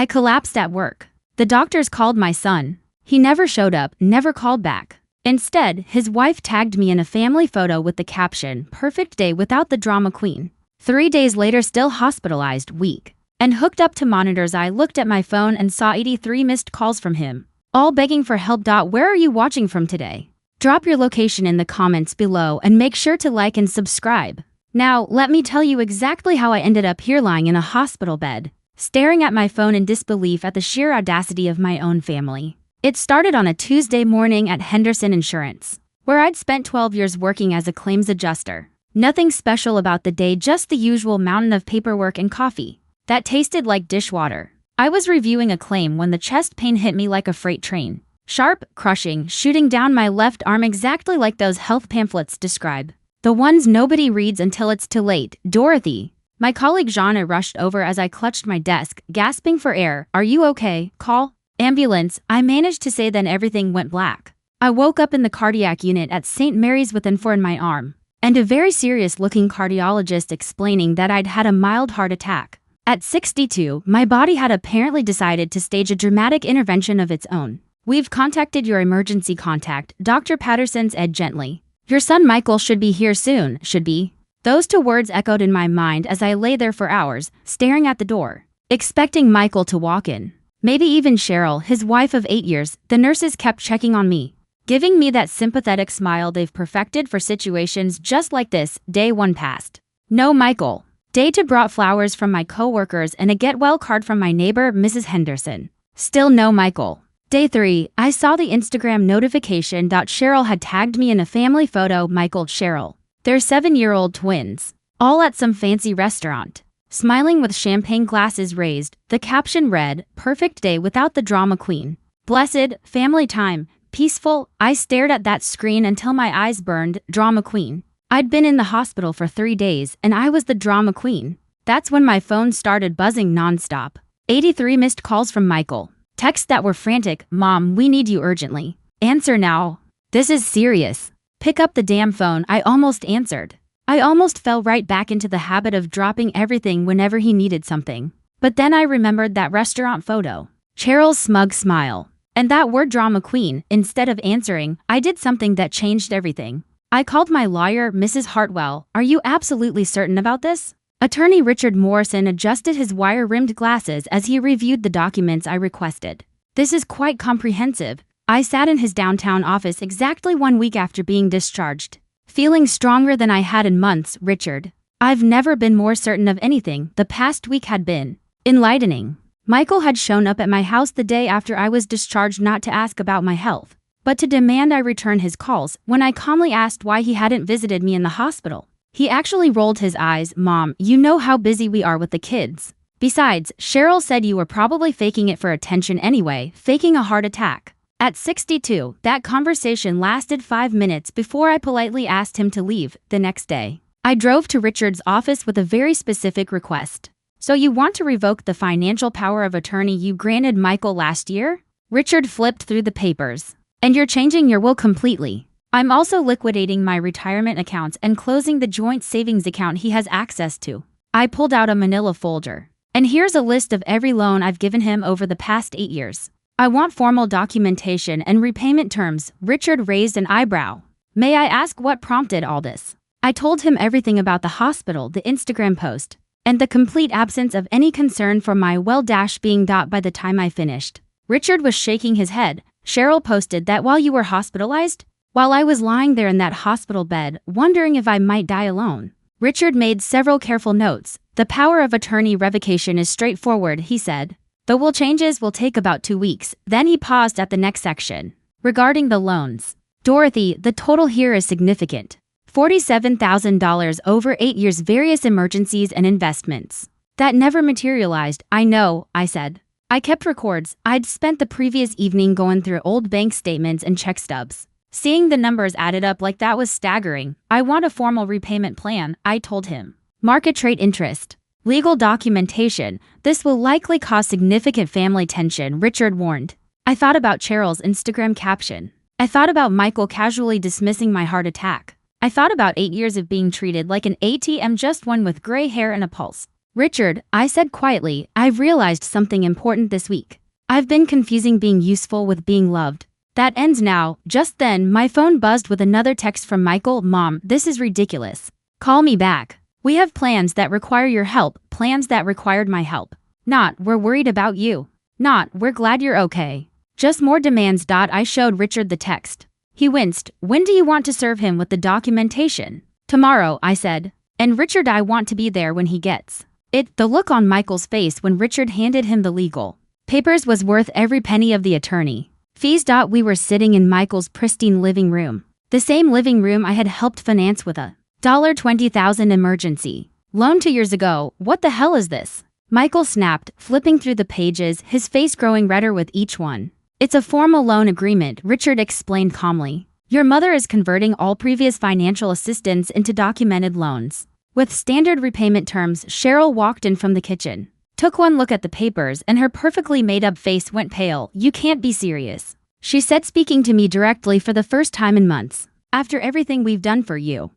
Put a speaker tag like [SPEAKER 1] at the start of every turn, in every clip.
[SPEAKER 1] I collapsed at work. The doctors called my son. He never showed up, never called back. Instead, his wife tagged me in a family photo with the caption, "Perfect day without the drama queen." 3 days later, still hospitalized, weak, and hooked up to monitors. I looked at my phone and saw 83 missed calls from him, all begging for help. Where are you watching from today? Drop your location in the comments below and make sure to like and subscribe. Now, let me tell you exactly how I ended up here lying in a hospital bed, staring at my phone in disbelief at the sheer audacity of my own family. It started on a Tuesday morning at Henderson Insurance, where I'd spent 12 years working as a claims adjuster. Nothing special about the day, just the usual mountain of paperwork and coffee that tasted like dishwater. I was reviewing a claim when the chest pain hit me like a freight train. Sharp, crushing, shooting down my left arm exactly like those health pamphlets describe. The ones nobody reads until it's too late. Dorothy. My colleague Jana rushed over as I clutched my desk, gasping for air. "Are you okay? Call ambulance," I managed to say, then everything went black. I woke up in the cardiac unit at St. Mary's with an 4 in my arm, and a very serious-looking cardiologist explaining that I'd had a mild heart attack. At 62, my body had apparently decided to stage a dramatic intervention of its own. "We've contacted your emergency contact," Dr. Patterson said gently. "Your son Michael should be here soon." Should be? Those 2 words echoed in my mind as I lay there for hours, staring at the door, expecting Michael to walk in. Maybe even Cheryl, his wife of 8 years. The nurses kept checking on me, giving me that sympathetic smile they've perfected for situations just like this. Day 1 passed. No Michael. Day 2 brought flowers from my co-workers and a get well card from my neighbor, Mrs. Henderson. Still no Michael. Day 3, I saw the Instagram notification. Cheryl had tagged me in a family photo. Michael, Cheryl, their 7-year-old twins, all at some fancy restaurant, smiling with champagne glasses raised. The caption read, "Perfect day without the drama queen. Blessed, family time, peaceful." I stared at that screen until my eyes burned. Drama queen. I'd been in the hospital for 3 days, and I was the drama queen. That's when my phone started buzzing nonstop. 83 missed calls from Michael. Texts that were frantic. "Mom, we need you urgently. Answer now. This is serious. Pick up the damn phone." I almost answered. I almost fell right back into the habit of dropping everything whenever he needed something. But then I remembered that restaurant photo, Cheryl's smug smile, and that word drama queen. Instead of answering, I did something that changed everything. I called my lawyer, Mrs. Hartwell. "Are you absolutely certain about this?" Attorney Richard Morrison adjusted his wire-rimmed glasses as he reviewed the documents I requested. "This is quite comprehensive." I sat in his downtown office exactly 1 week after being discharged, feeling stronger than I had in months. "Richard, I've never been more certain of anything." The past week had been enlightening. Michael had shown up at my house the day after I was discharged, not to ask about my health, but to demand I return his calls. When I calmly asked why he hadn't visited me in the hospital, he actually rolled his eyes. "Mom, you know how busy we are with the kids. Besides, Cheryl said you were probably faking it for attention anyway, faking a heart attack." At 62, that conversation lasted 5 minutes before I politely asked him to leave. The next day, I drove to Richard's office with a very specific request. "So you want to revoke the financial power of attorney you granted Michael last year?" Richard flipped through the papers. "And you're changing your will completely. I'm also liquidating my retirement accounts and closing the joint savings account he has access to." I pulled out a manila folder. "And here's a list of every loan I've given him over the past 8 years. I want formal documentation and repayment terms." Richard raised an eyebrow. "May I ask what prompted all this?" I told him everything about the hospital, the Instagram post, and the complete absence of any concern for my well-being. By the time I finished, Richard was shaking his head. "Cheryl posted that while you were hospitalized, while I was lying there in that hospital bed, wondering if I might die alone." Richard made several careful notes. "The power of attorney revocation is straightforward," he said. "The will changes will take about 2 weeks." Then he paused at the next section. "Regarding the loans, Dorothy, the total here is significant. $47,000 over 8 years, various emergencies and investments. That never materialized." "I know," I said. I kept records. I'd spent the previous evening going through old bank statements and check stubs. Seeing the numbers added up like that was staggering. "I want a formal repayment plan," I told him. "Market rate interest, legal documentation. This will likely cause significant family tension," Richard warned. I thought about Cheryl's Instagram caption. I thought about Michael casually dismissing my heart attack. I thought about 8 years of being treated like an ATM, just one with gray hair and a pulse. Richard, I said quietly, I've realized something important this week. I've been confusing being useful with being loved. That ends now. Just then, my phone buzzed with another text from Michael. Mom, this is ridiculous. Call me back. We have plans that require your help, plans that required my help. Not, we're worried about you. Not, we're glad you're okay. Just more demands. I showed Richard the text. He winced. When do you want to serve him with the documentation? Tomorrow, I said. And Richard, I want to be there when he gets it. The look on Michael's face when Richard handed him the legal papers was worth every penny of the attorney fees. We were sitting in Michael's pristine living room. The same living room I had helped finance with a $20,000 emergency loan 2 years ago. What the hell is this? Michael snapped, flipping through the pages, his face growing redder with each one. It's a formal loan agreement, Richard explained calmly. Your mother is converting all previous financial assistance into documented loans. With standard repayment terms. Cheryl walked in from the kitchen, took one look at the papers, and her perfectly made-up face went pale. You can't be serious, she said, speaking to me directly for the first time in months. After everything we've done for you.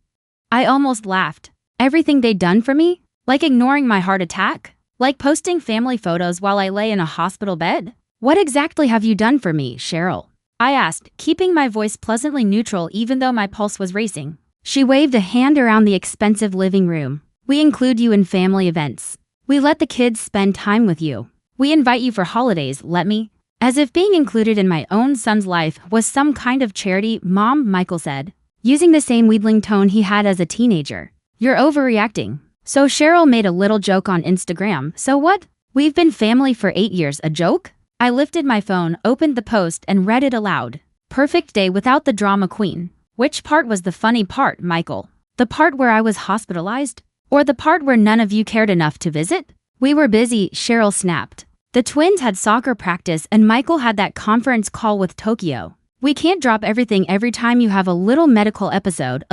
[SPEAKER 1] I almost laughed. Everything they'd done for me? Like ignoring my heart attack? Like posting family photos while I lay in a hospital bed? What exactly have you done for me, Cheryl? I asked, keeping my voice pleasantly neutral even though my pulse was racing. She waved a hand around the expensive living room. We include you in family events. We let the kids spend time with you. We invite you for holidays. Let me. As if being included in my own son's life was some kind of charity. Mom, Michael said, using the same wheedling tone he had as a teenager. You're overreacting. So Cheryl made a little joke on Instagram. So what? We've been family for 8 years. A joke? I lifted my phone, opened the post, and read it aloud. Perfect day without the drama queen. Which part was the funny part, Michael? The part where I was hospitalized? Or the part where none of you cared enough to visit? We were busy, Cheryl snapped. The twins had soccer practice and Michael had that conference call with Tokyo. We can't drop everything every time you have a little medical episode.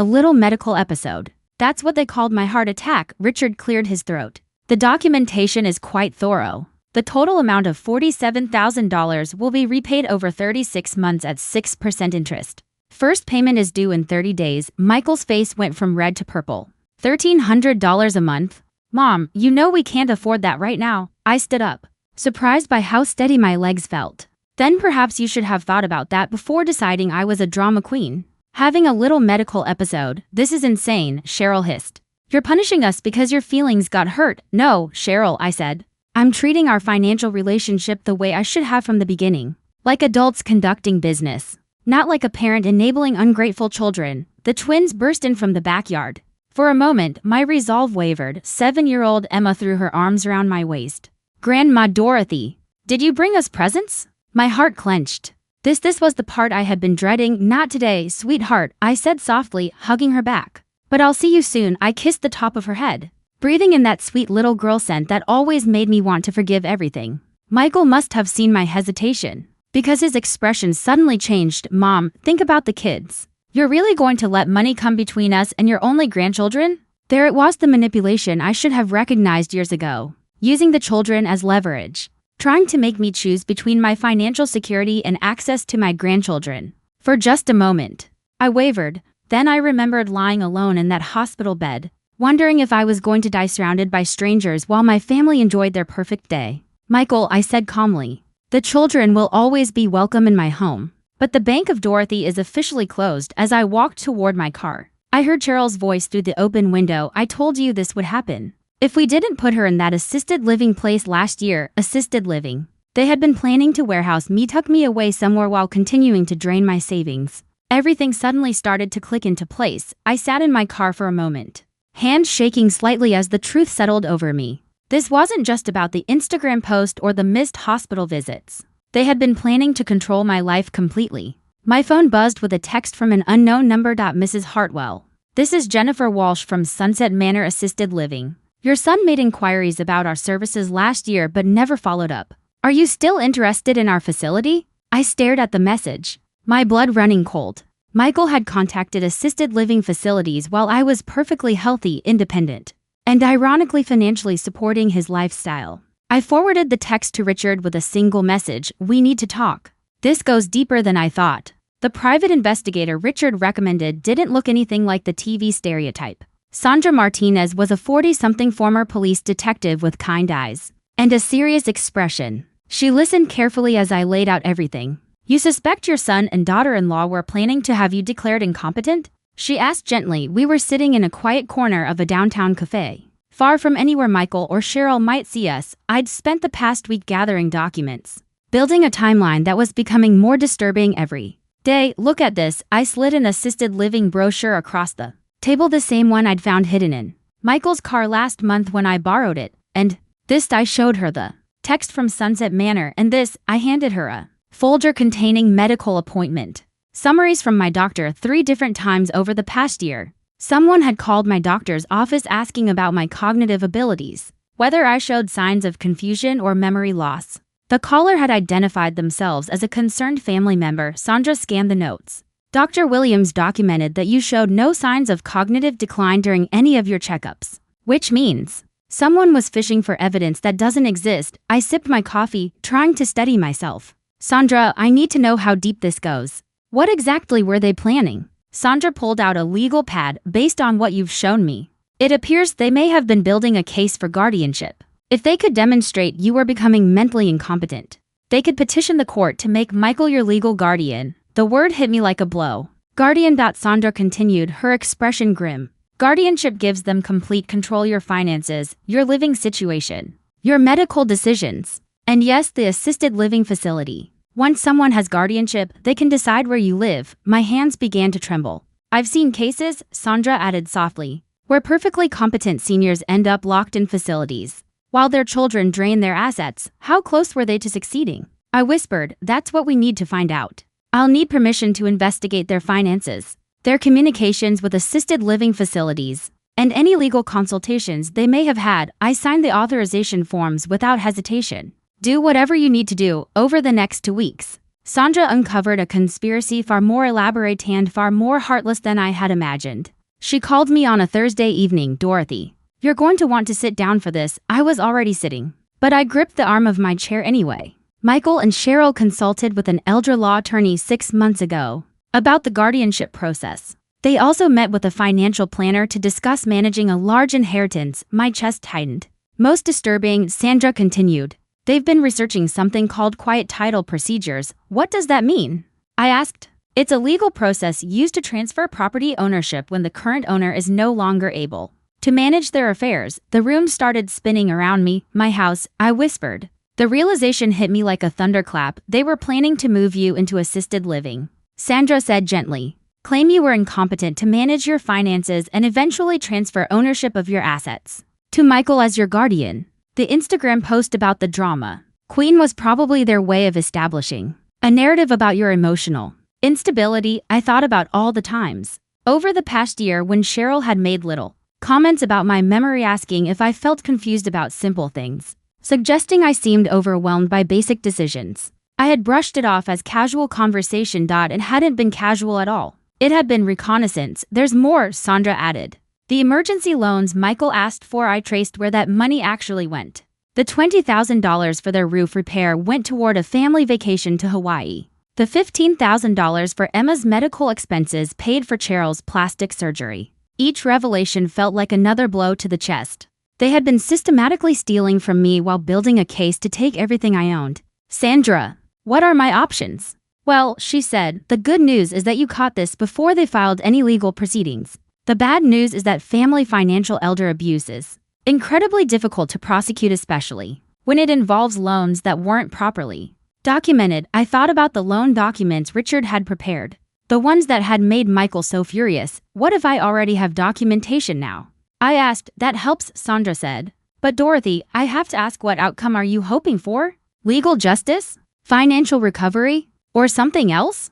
[SPEAKER 1] That's what they called my heart attack. Richard cleared his throat. The documentation is quite thorough. The total amount of $47,000 will be repaid over 36 months at 6% interest. First payment is due in 30 days. Michael's face went from red to purple. $1,300 a month? Mom, you know we can't afford that right now. I stood up, surprised by how steady my legs felt. Then perhaps you should have thought about that before deciding I was a drama queen. Having a little medical episode. This is insane, Cheryl hissed. You're punishing us because your feelings got hurt. No, Cheryl, I said. I'm treating our financial relationship the way I should have from the beginning. Like adults conducting business. Not like a parent enabling ungrateful children. The twins burst in from the backyard. For a moment, my resolve wavered. 7-year-old Emma threw her arms around my waist. Grandma Dorothy, did you bring us presents? My heart clenched. This was the part I had been dreading. Not today, sweetheart, I said softly, hugging her back. But I'll see you soon. I kissed the top of her head, breathing in that sweet little girl scent that always made me want to forgive everything. Michael must have seen my hesitation, because his expression suddenly changed. Mom, think about the kids. You're really going to let money come between us and your only grandchildren? There it was, the manipulation I should have recognized years ago. Using the children as leverage. Trying to make me choose between my financial security and access to my grandchildren. For just a moment, I wavered. Then I remembered lying alone in that hospital bed, wondering if I was going to die surrounded by strangers while my family enjoyed their perfect day. Michael, I said calmly, the children will always be welcome in my home. But the Bank of Dorothy is officially closed. As I walked toward my car, I heard Cheryl's voice through the open window. I told you this would happen. If we didn't put her in that assisted living place last year. Assisted living. They had been planning to warehouse me, tuck me away somewhere while continuing to drain my savings. Everything suddenly started to click into place. I sat in my car for a moment, hands shaking slightly as the truth settled over me. This wasn't just about the Instagram post or the missed hospital visits. They had been planning to control my life completely. My phone buzzed with a text from an unknown number. Mrs. Hartwell, this is Jennifer Walsh from Sunset Manor Assisted Living. Your son made inquiries about our services last year but never followed up. Are you still interested in our facility? I stared at the message, my blood running cold. Michael had contacted assisted living facilities while I was perfectly healthy, independent, and ironically financially supporting his lifestyle. I forwarded the text to Richard with a single message: we need to talk. This goes deeper than I thought. The private investigator Richard recommended didn't look anything like the TV stereotype. Sandra Martinez was a 40-something former police detective with kind eyes and a serious expression. She listened carefully as I laid out everything. "You suspect your son and daughter-in-law were planning to have you declared incompetent?" she asked gently. We were sitting in a quiet corner of a downtown cafe, far from anywhere Michael or Cheryl might see us. I'd spent the past week gathering documents, building a timeline that was becoming more disturbing every day. "Look at this." I slid an assisted living brochure across the table, the same one I'd found hidden in Michael's car last month when I borrowed it. "And this," I showed her the text from Sunset Manor, "and this," I handed her a folder containing medical appointment summaries from my doctor 3 different times over the past year. Someone had called my doctor's office asking about my cognitive abilities, whether I showed signs of confusion or memory loss. The caller had identified themselves as a concerned family member. Sandra scanned the notes. "Dr. Williams documented that you showed no signs of cognitive decline during any of your checkups." Which means someone was fishing for evidence that doesn't exist. I sipped my coffee, trying to steady myself. "Sandra, I need to know how deep this goes. What exactly were they planning?" Sandra pulled out a legal pad. "Based on what you've shown me, it appears they may have been building a case for guardianship. If they could demonstrate you were becoming mentally incompetent, they could petition the court to make Michael your legal guardian." The word hit me like a blow. "Guardian." Sandra continued, her expression grim. "Guardianship gives them complete control your finances, your living situation, your medical decisions, and yes, the assisted living facility. Once someone has guardianship, they can decide where you live." My hands began to tremble. "I've seen cases," Sandra added softly, "where perfectly competent seniors end up locked in facilities, while their children drain their assets. How close were they to succeeding?" I whispered, "That's what we need to find out. I'll need permission to investigate their finances, their communications with assisted living facilities, and any legal consultations they may have had." I signed the authorization forms without hesitation. "Do whatever you need to do over the next 2 weeks." Sandra uncovered a conspiracy far more elaborate and far more heartless than I had imagined. She called me on a Thursday evening. "Dorothy, you're going to want to sit down for this." I was already sitting, but I gripped the arm of my chair anyway. "Michael and Cheryl consulted with an elder law attorney 6 months ago about the guardianship process. They also met with a financial planner to discuss managing a large inheritance." My chest tightened. "Most disturbing," Sandra continued, "they've been researching something called quiet title procedures." "What does that mean?" I asked. "It's a legal process used to transfer property ownership when the current owner is no longer able to manage their affairs." The room started spinning around me. "My house," I whispered. The realization hit me like a thunderclap. "They were planning to move you into assisted living," Sandra said gently. "Claim you were incompetent to manage your finances and eventually transfer ownership of your assets to Michael as your guardian." The Instagram post about the drama queen was probably their way of establishing a narrative about your emotional instability. I thought about all the times over the past year when Cheryl had made little comments about my memory, asking if I felt confused about simple things, suggesting I seemed overwhelmed by basic decisions. I had brushed it off as casual conversation. It hadn't been casual at all. It had been reconnaissance. "There's more," Sandra added. "The emergency loans Michael asked for, I traced where that money actually went. The $20,000 for their roof repair went toward a family vacation to Hawaii. The $15,000 for Emma's medical expenses paid for Cheryl's plastic surgery." Each revelation felt like another blow to the chest. They had been systematically stealing from me while building a case to take everything I owned. "Sandra, what are my options?" "Well," she said, "the good news is that you caught this before they filed any legal proceedings. The bad news is that family financial elder abuse is incredibly difficult to prosecute, especially when it involves loans that weren't properly documented." I thought about the loan documents Richard had prepared, the ones that had made Michael so furious. What if I already have documentation now? I asked. "That helps," Sandra said. "But Dorothy, I have to ask, what outcome are you hoping for? Legal justice? Financial recovery? Or something else?"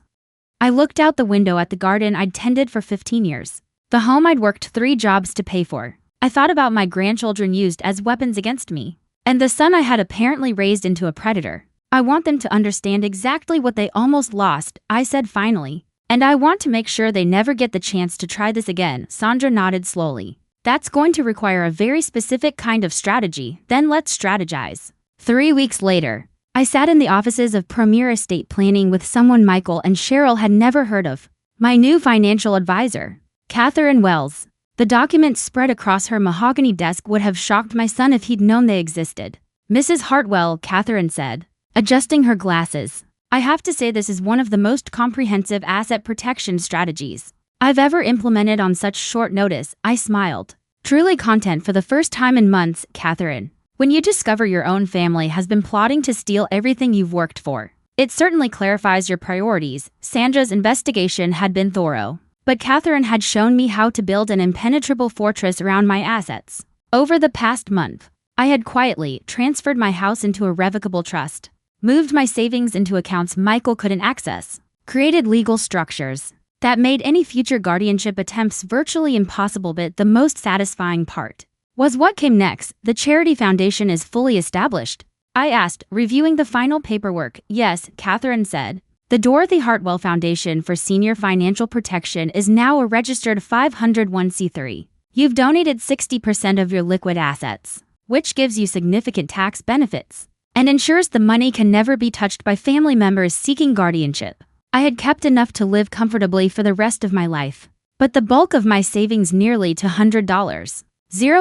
[SPEAKER 1] I looked out the window at the garden I'd tended for 15 years. The home I'd worked 3 jobs to pay for. I thought about my grandchildren used as weapons against me, and the son I had apparently raised into a predator. "I want them to understand exactly what they almost lost," I said finally. "And I want to make sure they never get the chance to try this again." Sandra nodded slowly. "That's going to require a very specific kind of strategy." "Then let's strategize." 3 weeks later, I sat in the offices of Premier Estate Planning with someone Michael and Cheryl had never heard of. My new financial advisor, Catherine Wells. The documents spread across her mahogany desk would have shocked my son if he'd known they existed. Mrs. Hartwell, Catherine said, adjusting her glasses. I have to say this is one of the most comprehensive asset protection strategies I've ever implemented on such short notice. I smiled. Truly content for the first time in months, Catherine. When you discover your own family has been plotting to steal everything you've worked for, it certainly clarifies your priorities. Sandra's investigation had been thorough, but Catherine had shown me how to build an impenetrable fortress around my assets. Over the past month, I had quietly transferred my house into a revocable trust, moved my savings into accounts Michael couldn't access, created legal structures that made any future guardianship attempts virtually impossible, but the most satisfying part was what came next. The charity foundation is fully established, I asked, reviewing the final paperwork. Yes, Catherine said. The Dorothy Hartwell Foundation for Senior Financial Protection is now a registered 501c3. You've donated 60% of your liquid assets, which gives you significant tax benefits and ensures the money can never be touched by family members seeking guardianship. I had kept enough to live comfortably for the rest of my life, but the bulk of my savings, nearly $200,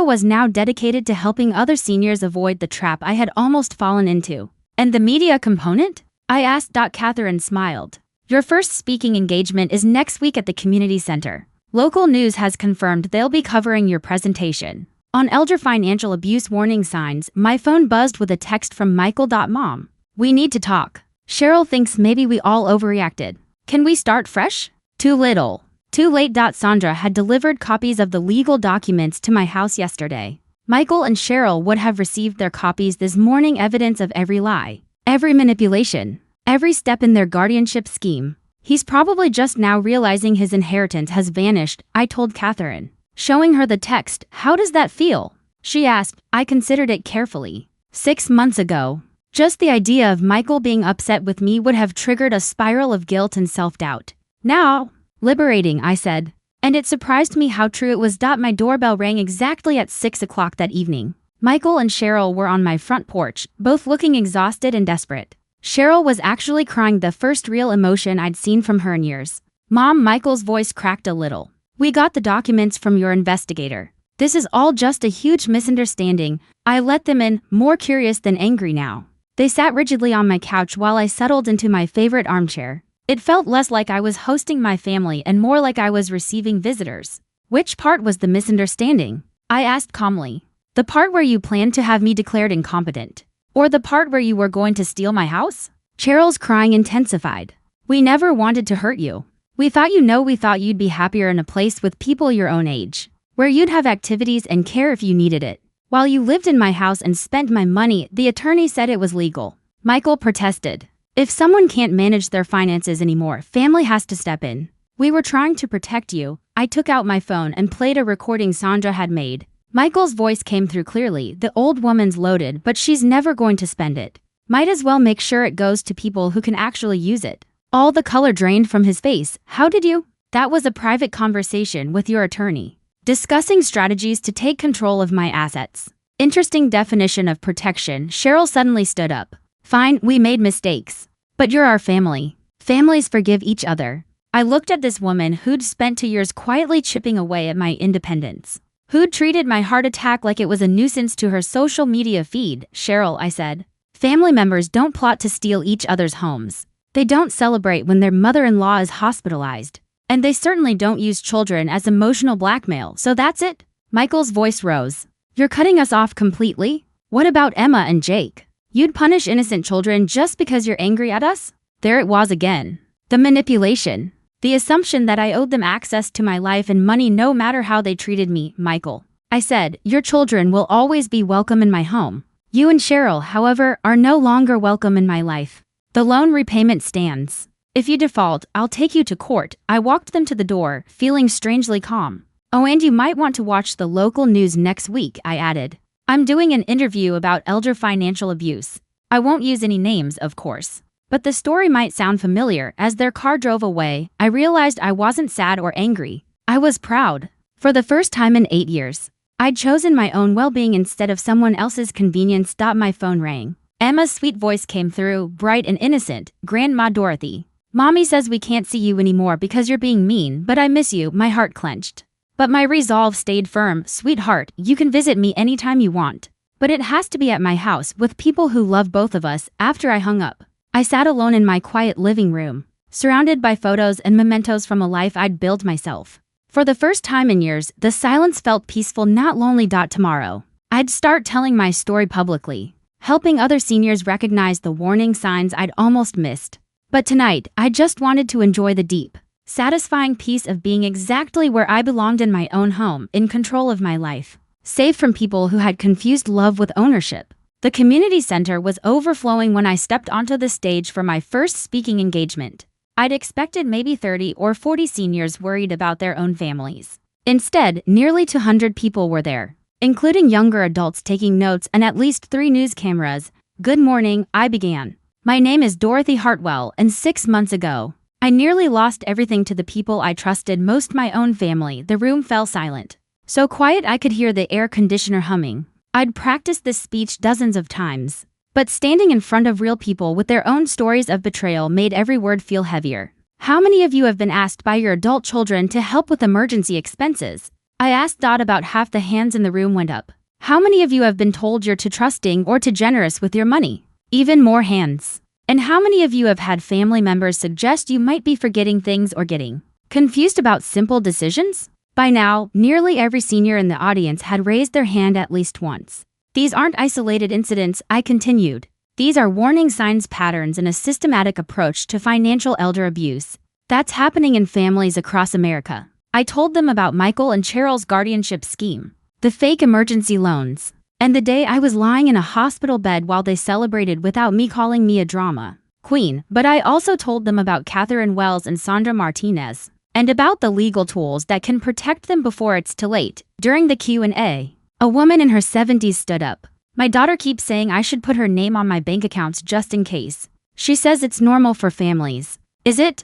[SPEAKER 1] was now dedicated to helping other seniors avoid the trap I had almost fallen into. And the media component? I asked. Catherine smiled. Your first speaking engagement is next week at the community center. Local news has confirmed they'll be covering your presentation on elder financial abuse warning signs. My phone buzzed with a text from Michael. Mom, we need to talk. Cheryl thinks maybe we all overreacted. Can we start fresh? Too little. Too late. Sandra had delivered copies of the legal documents to my house yesterday. Michael and Cheryl would have received their copies this morning. Evidence of every lie, every manipulation, every step in their guardianship scheme. He's probably just now realizing his inheritance has vanished, I told Catherine, showing her the text. How does that feel? She asked. I considered it carefully. 6 months ago, just the idea of Michael being upset with me would have triggered a spiral of guilt and self-doubt. Now, liberating, I said. And it surprised me how true it was. My doorbell rang exactly at 6 o'clock that evening. Michael and Cheryl were on my front porch, both looking exhausted and desperate. Cheryl was actually crying, the first real emotion I'd seen from her in years. Mom, Michael's voice cracked a little. We got the documents from your investigator. This is all just a huge misunderstanding. I let them in, more curious than angry now. They sat rigidly on my couch while I settled into my favorite armchair. It felt less like I was hosting my family and more like I was receiving visitors. Which part was the misunderstanding? I asked calmly. The part where you planned to have me declared incompetent? Or the part where you were going to steal my house? Cheryl's crying intensified. We never wanted to hurt you. We thought you'd be happier in a place with people your own age, where you'd have activities and care if you needed it. While you lived in my house and spent my money, the attorney said it was legal. Michael protested. If someone can't manage their finances anymore, family has to step in. We were trying to protect you. I took out my phone and played a recording Sandra had made. Michael's voice came through clearly. The old woman's loaded, but she's never going to spend it. Might as well make sure it goes to people who can actually use it. All the color drained from his face. How did you? That was a private conversation with your attorney, discussing strategies to take control of my assets. Interesting definition of protection. Cheryl suddenly stood up. Fine, we made mistakes. But you're our family. Families forgive each other. I looked at this woman who'd spent 2 years quietly chipping away at my independence, who'd treated my heart attack like it was a nuisance to her social media feed. Cheryl, I said, family members don't plot to steal each other's homes. They don't celebrate when their mother-in-law is hospitalized. And they certainly don't use children as emotional blackmail. So that's it? Michael's voice rose. You're cutting us off completely? What about Emma and Jake? You'd punish innocent children just because you're angry at us? There it was again. The manipulation. The assumption that I owed them access to my life and money no matter how they treated me. Michael, I said, your children will always be welcome in my home. You and Cheryl, however, are no longer welcome in my life. The loan repayment stands. If you default, I'll take you to court. I walked them to the door, feeling strangely calm. Oh, and you might want to watch the local news next week, I added. I'm doing an interview about elder financial abuse. I won't use any names, of course. But the story might sound familiar. As their car drove away, I realized I wasn't sad or angry. I was proud. For the first time in 8 years, I'd chosen my own well-being instead of someone else's convenience. My phone rang. Emma's sweet voice came through, bright and innocent. Grandma Dorothy. Mommy says we can't see you anymore because you're being mean, but I miss you. My heart clenched. But my resolve stayed firm. Sweetheart, you can visit me anytime you want. But it has to be at my house with people who love both of us. After I hung up, I sat alone in my quiet living room, surrounded by photos and mementos from a life I'd built myself. For the first time in years, the silence felt peaceful, not lonely. Tomorrow, I'd start telling my story publicly, helping other seniors recognize the warning signs I'd almost missed. But tonight, I just wanted to enjoy the deep, satisfying peace of being exactly where I belonged, in my own home, in control of my life, safe from people who had confused love with ownership. The community center was overflowing when I stepped onto the stage for my first speaking engagement. I'd expected maybe 30 or 40 seniors worried about their own families. Instead, nearly 200 people were there, including younger adults taking notes and at least 3 news cameras. Good morning, I began. My name is Dorothy Hartwell, and 6 months ago, I nearly lost everything to the people I trusted most, my own family. The room fell silent, so quiet I could hear the air conditioner humming. I'd practiced this speech dozens of times, but standing in front of real people with their own stories of betrayal made every word feel heavier. How many of you have been asked by your adult children to help with emergency expenses? I asked. About half the hands in the room went up. How many of you have been told you're too trusting or too generous with your money? Even more hands. And how many of you have had family members suggest you might be forgetting things or getting confused about simple decisions? By now, nearly every senior in the audience had raised their hand at least once. These aren't isolated incidents, I continued. These are warning signs, patterns, and a systematic approach to financial elder abuse that's happening in families across America. I told them about Michael and Cheryl's guardianship scheme, the fake emergency loans, and the day I was lying in a hospital bed while they celebrated without me calling me a drama queen. But I also told them about Catherine Wells and Sandra Martinez, and about the legal tools that can protect them before it's too late. During the Q&A, a woman in her 70s stood up. My daughter keeps saying I should put her name on my bank accounts just in case. She says it's normal for families. Is it?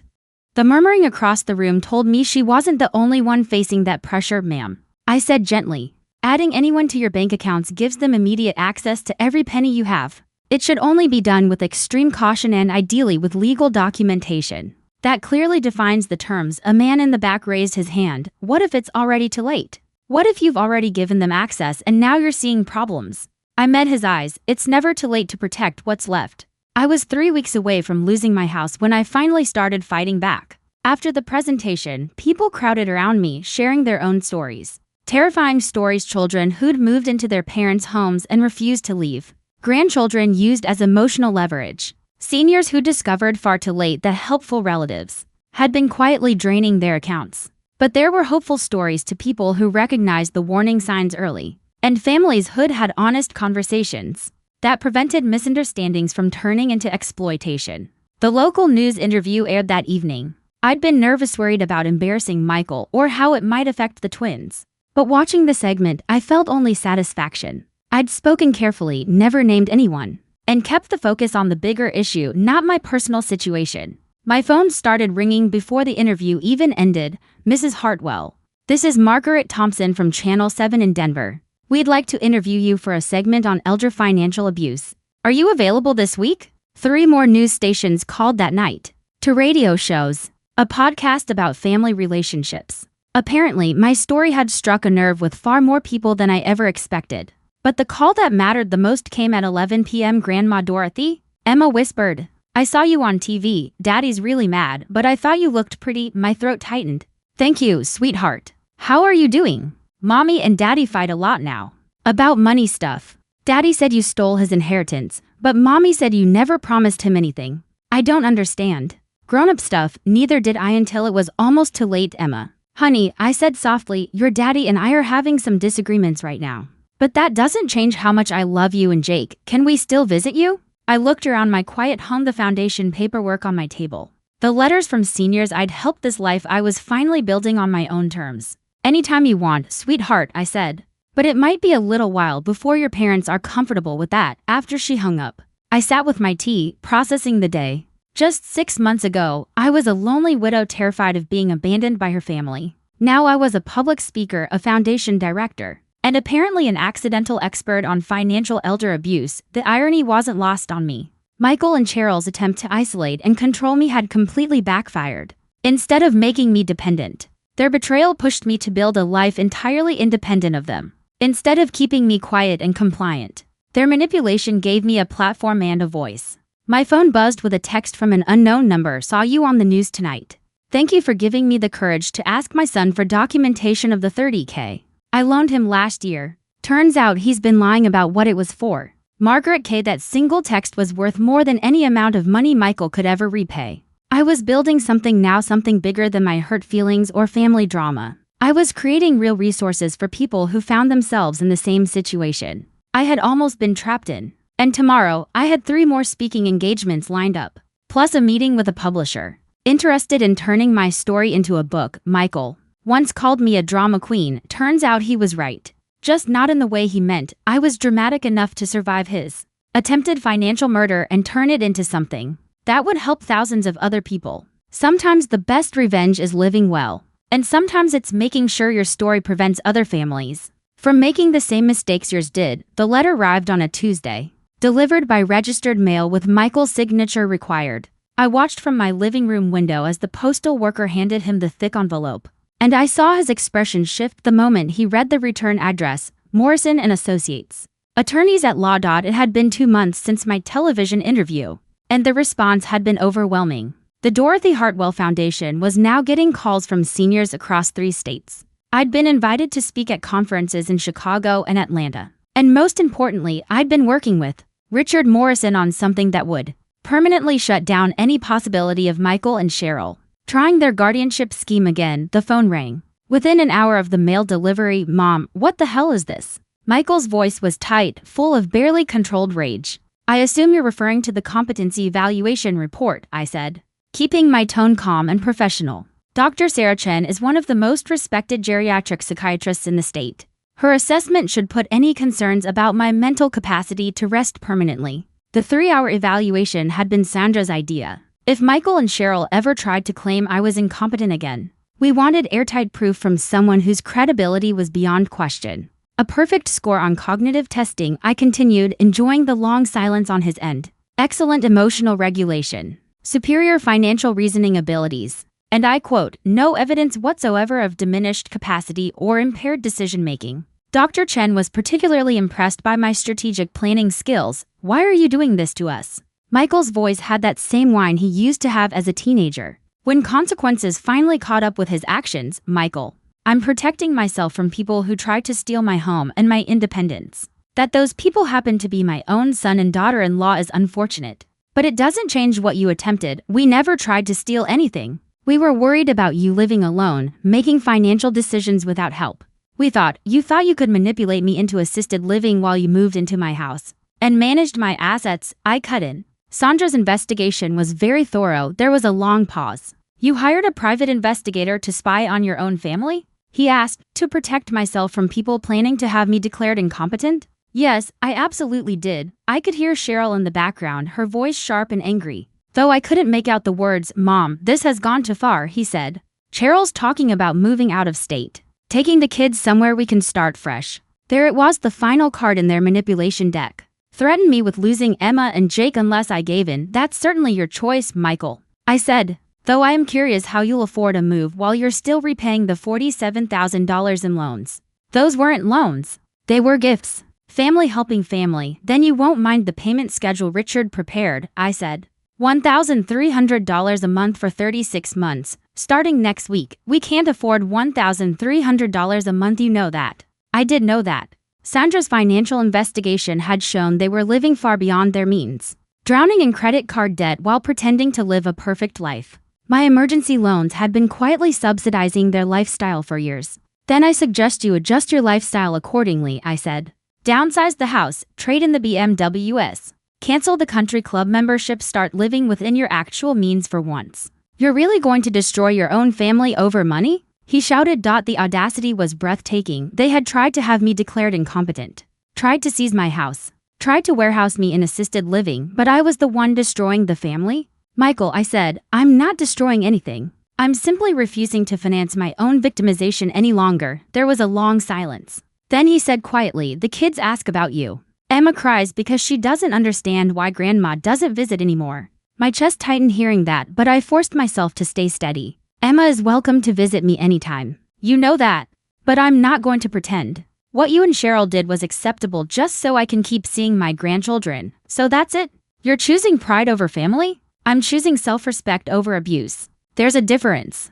[SPEAKER 1] The murmuring across the room told me she wasn't the only one facing that pressure. Ma'am, I said gently, adding anyone to your bank accounts gives them immediate access to every penny you have. It should only be done with extreme caution and ideally with legal documentation that clearly defines the terms. A man in the back raised his hand. What if it's already too late? What if you've already given them access and now you're seeing problems? I met his eyes. It's never too late to protect what's left. I was 3 weeks away from losing my house when I finally started fighting back. After the presentation, people crowded around me, sharing their own stories. Terrifying stories: children who'd moved into their parents' homes and refused to leave, grandchildren used as emotional leverage, seniors who discovered far too late that helpful relatives had been quietly draining their accounts. But there were hopeful stories to people who recognized the warning signs early, and families who'd had honest conversations that prevented misunderstandings from turning into exploitation. The local news interview aired that evening. I'd been nervous, worried about embarrassing Michael or how it might affect the twins. But watching the segment, I felt only satisfaction. I'd spoken carefully, never named anyone, and kept the focus on the bigger issue, not my personal situation. My phone started ringing before the interview even ended. Mrs. Hartwell, this is Margaret Thompson from Channel 7 in Denver. We'd like to interview you for a segment on elder financial abuse. Are you available this week? 3 more news stations called that night. 2 radio shows. A podcast about family relationships. Apparently, my story had struck a nerve with far more people than I ever expected. But the call that mattered the most came at 11 p.m. Grandma Dorothy? Emma whispered. I saw you on TV. Daddy's really mad, but I thought you looked pretty. My throat tightened. Thank you, sweetheart. How are you doing? Mommy and Daddy fight a lot now. About money stuff. Daddy said you stole his inheritance, but Mommy said you never promised him anything. I don't understand. Grown-up stuff, neither did I until it was almost too late. Emma. Honey, I said softly, your daddy and I are having some disagreements right now. But that doesn't change how much I love you and Jake. Can we still visit you? I looked around my quiet home, the foundation paperwork on my table. The letters from seniors I'd helped, this life I was finally building on my own terms. Anytime you want, sweetheart, I said. But it might be a little while before your parents are comfortable with that. After she hung up, I sat with my tea, processing the day. Just 6 months ago, I was a lonely widow terrified of being abandoned by her family. Now I was a public speaker, a foundation director, and apparently an accidental expert on financial elder abuse. The irony wasn't lost on me. Michael and Cheryl's attempt to isolate and control me had completely backfired. Instead of making me dependent, Their betrayal pushed me to build a life entirely independent of them. Instead of keeping me quiet and compliant, their manipulation gave me a platform and a voice. My phone buzzed with a text from an unknown number. Saw you on the news tonight. Thank you for giving me the courage to ask my son for documentation of the $30K I loaned him last year. Turns out he's been lying about what it was for. Margaret K. That single text was worth more than any amount of money Michael could ever repay. I was building something now, something bigger than my hurt feelings or family drama. I was creating real resources for people who found themselves in the same situation I had almost been trapped in. And tomorrow, I had 3 more speaking engagements lined up, plus a meeting with a publisher interested in turning my story into a book. Michael once called me a drama queen. Turns out he was right. Just not in the way he meant. I was dramatic enough to survive his attempted financial murder and turn it into something that would help thousands of other people. Sometimes the best revenge is living well, and sometimes it's making sure your story prevents other families from making the same mistakes yours did. The letter arrived on a Tuesday, delivered by registered mail with Michael's signature required. I watched from my living room window as the postal worker handed him the thick envelope, and I saw his expression shift the moment he read the return address, Morrison & Associates, attorneys at law. It had been 2 months since my television interview, and the response had been overwhelming. The Dorothy Hartwell Foundation was now getting calls from seniors across 3 states. I'd been invited to speak at conferences in Chicago and Atlanta. And most importantly, I'd been working with Richard Morrison on something that would permanently shut down any possibility of Michael and Cheryl trying their guardianship scheme again. The phone rang. Within an hour of the mail delivery. Mom, what the hell is this? Michael's voice was tight, full of barely controlled rage. I assume you're referring to the competency evaluation report, I said, keeping my tone calm and professional. Dr. Sarah Chen is one of the most respected geriatric psychiatrists in the state. Her assessment should put any concerns about my mental capacity to rest permanently. The 3-hour evaluation had been Sandra's idea. If Michael and Cheryl ever tried to claim I was incompetent again, we wanted airtight proof from someone whose credibility was beyond question. A perfect score on cognitive testing. I continued, enjoying the long silence on his end. Excellent emotional regulation. Superior financial reasoning abilities. And I quote, no evidence whatsoever of diminished capacity or impaired decision-making. Dr. Chen was particularly impressed by my strategic planning skills. Why are you doing this to us? Michael's voice had that same whine he used to have as a teenager. When consequences finally caught up with his actions. Michael, I'm protecting myself from people who tried to steal my home and my independence. That those people happen to be my own son and daughter-in-law is unfortunate. But it doesn't change what you attempted. We never tried to steal anything. We were worried about you living alone, making financial decisions without help. You thought you could manipulate me into assisted living while you moved into my house and managed my assets. I cut in. Sandra's investigation was very thorough. There was a long pause. You hired a private investigator to spy on your own family? He asked, to protect myself from people planning to have me declared incompetent? Yes, I absolutely did. I could hear Cheryl in the background, her voice sharp and angry. Though I couldn't make out the words. Mom, this has gone too far, he said. Cheryl's talking about moving out of state. Taking the kids somewhere we can start fresh. There it was, the final card in their manipulation deck. Threatened me with losing Emma and Jake unless I gave in. That's certainly your choice, Michael, I said. Though I am curious how you'll afford a move while you're still repaying the $47,000 in loans. Those weren't loans. They were gifts. Family helping family. Then you won't mind the payment schedule Richard prepared, I said. $1,300 a month for 36 months. Starting next week. We can't afford $1,300 a month, you know that. I did know that. Sandra's financial investigation had shown they were living far beyond their means, drowning in credit card debt while pretending to live a perfect life. My emergency loans had been quietly subsidizing their lifestyle for years. Then I suggest you adjust your lifestyle accordingly, I said. Downsize the house, trade in the BMWs, cancel the country club membership, start living within your actual means for once. You're really going to destroy your own family over money? He shouted. The audacity was breathtaking. They had tried to have me declared incompetent, tried to seize my house, tried to warehouse me in assisted living, but I was the one destroying the family? Michael, I said, I'm not destroying anything. I'm simply refusing to finance my own victimization any longer. There was a long silence. Then he said quietly, the kids ask about you. Emma cries because she doesn't understand why grandma doesn't visit anymore. My chest tightened hearing that, but I forced myself to stay steady. Emma is welcome to visit me anytime. You know that. But I'm not going to pretend. What you and Cheryl did was acceptable just so I can keep seeing my grandchildren. So that's it? You're choosing pride over family? I'm choosing self-respect over abuse. There's a difference.